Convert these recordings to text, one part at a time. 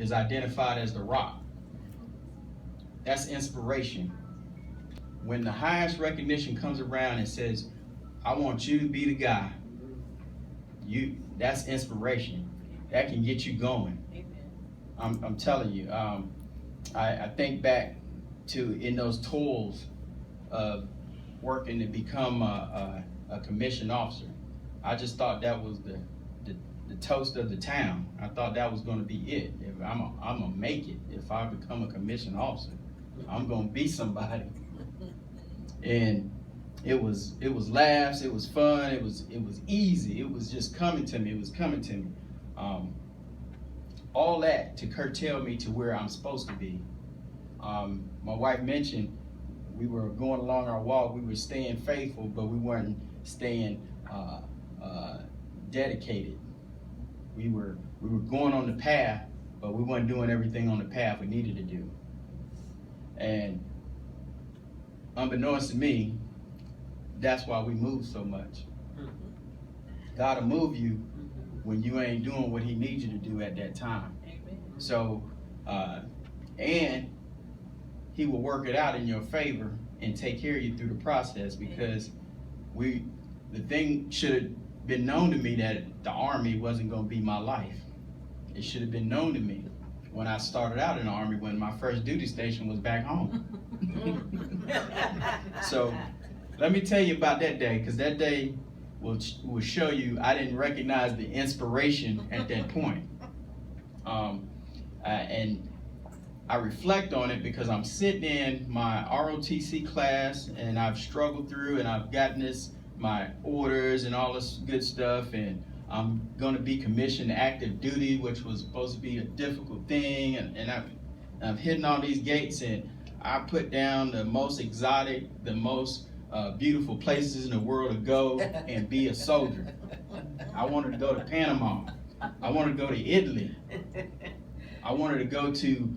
is identified as the rock. That's inspiration. When the highest recognition comes around and says, I want you to be the guy, that's inspiration. That can get you going. I'm telling you, I think back to in those toils of working to become a commissioned officer. I just thought that was the toast of the town. I thought that was going to be it. If I'm gonna make it. If I become a commissioned officer, I'm gonna be somebody. And it was laughs. It was fun. It was easy. It was just coming to me. It was coming to me. All that to curtail me to where I'm supposed to be. My wife mentioned we were going along our walk. We were staying faithful, but we weren't staying dedicated. We were going on the path, but we weren't doing everything on the path we needed to do. And unbeknownst to me, that's why we move so much. God will move you when you ain't doing what he needs you to do at that time. So, and he will work it out in your favor and take care of you through the process, because the thing should have been known to me that the Army wasn't going to be my life. It should have been known to me when I started out in the Army, when my first duty station was back home. So let me tell you about that day, because that day will show you I didn't recognize the inspiration at that point. And I reflect on it because I'm sitting in my ROTC class, and I've struggled through, and I've gotten my orders and all this good stuff, and I'm going to be commissioned active duty, which was supposed to be a difficult thing, and I'm hitting all these gates, and I put down the most exotic, the most beautiful places in the world to go and be a soldier. I wanted to go to Panama. I wanted to go to Italy. I wanted to go to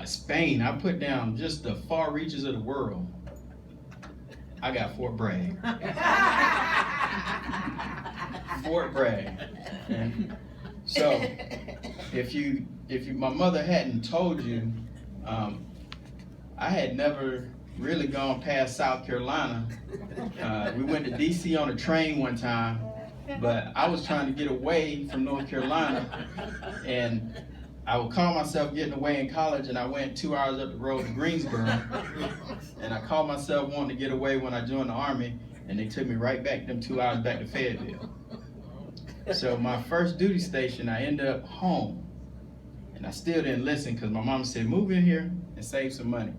Spain. I put down just the far reaches of the world. I got Fort Bragg. Fort Bragg. And so, if my mother hadn't told you, I had never really gone past South Carolina. We went to DC on a train one time, but I was trying to get away from North Carolina, and I would call myself getting away in college, and I went 2 hours up the road to Greensboro, and I called myself wanting to get away when I joined the Army, and they took me right back, them 2 hours back to Fayetteville. So my first duty station, I ended up home, and I still didn't listen because my mom said, move in here and save some money.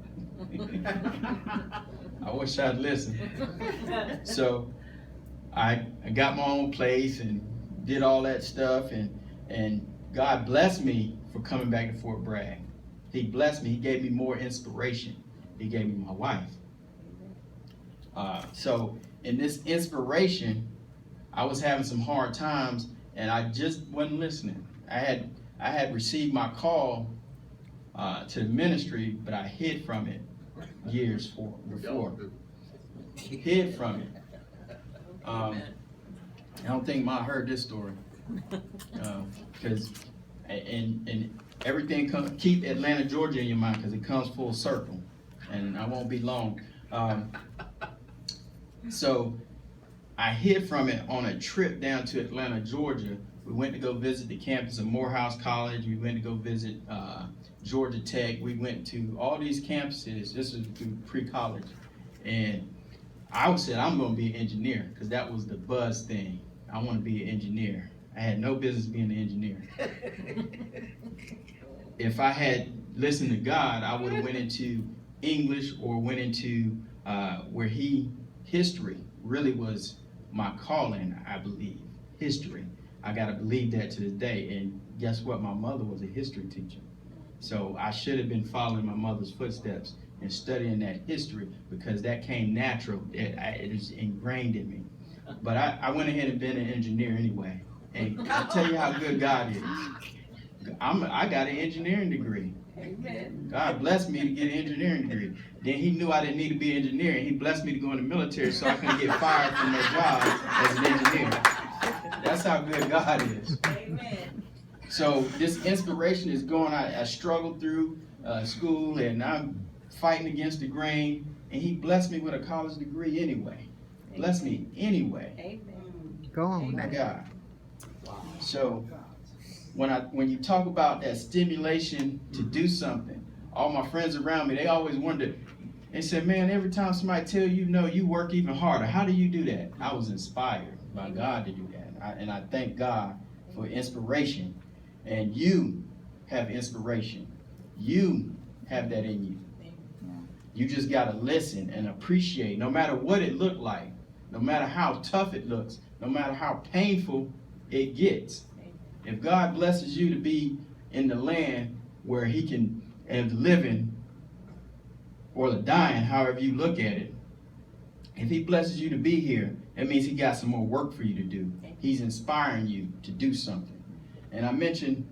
I wish I'd listened. So I got my own place and did all that stuff, and God blessed me for coming back to Fort Bragg. He blessed me. He gave me more inspiration. He gave me my wife. So in this inspiration, I was having some hard times, and I just wasn't listening. I had received my call to the ministry, but I hid from it years before. Hid from it. I don't think Ma heard this story, because and everything keep Atlanta, Georgia in your mind, because it comes full circle, and I won't be long. So I hid from it on a trip down to Atlanta, Georgia. We went to go visit the campus of Morehouse College. We went to go visit Georgia Tech. We went to all these campuses. This was through pre-college, and I said I'm going to be an engineer because that was the buzz thing. I want to be an engineer. I had no business being an engineer. If I had listened to God, I would have went into English or went into where history really was my calling, I believe. History. I got to believe that to this day. And guess what? My mother was a history teacher. So I should have been following my mother's footsteps and studying that history, because that came natural. It is ingrained in me. But I went ahead and been an engineer anyway. And I'll tell you how good God is. I got an engineering degree. Amen. God blessed me to get an engineering degree. Then he knew I didn't need to be an engineer, and he blessed me to go in the military so I couldn't get fired from that job as an engineer. That's how good God is. Amen. So this inspiration is going. I struggled through school, and I'm fighting against the grain, and He blessed me with a college degree anyway. Bless me anyway. Amen. Go on Oh my now. God. So when you talk about that stimulation to do something, all my friends around me, they always wondered. They said, "Man, every time somebody tell you no, you work even harder. How do you do that?" I was inspired by God to do that, and I thank God for inspiration. And you have inspiration. You have that in you. You just got to listen and appreciate, no matter what it looked like, no matter how tough it looks, no matter how painful it gets. If God blesses you to be in the land where He can, and the living or the dying, however you look at it, if He blesses you to be here, that means He got some more work for you to do. He's inspiring you to do something. And I mentioned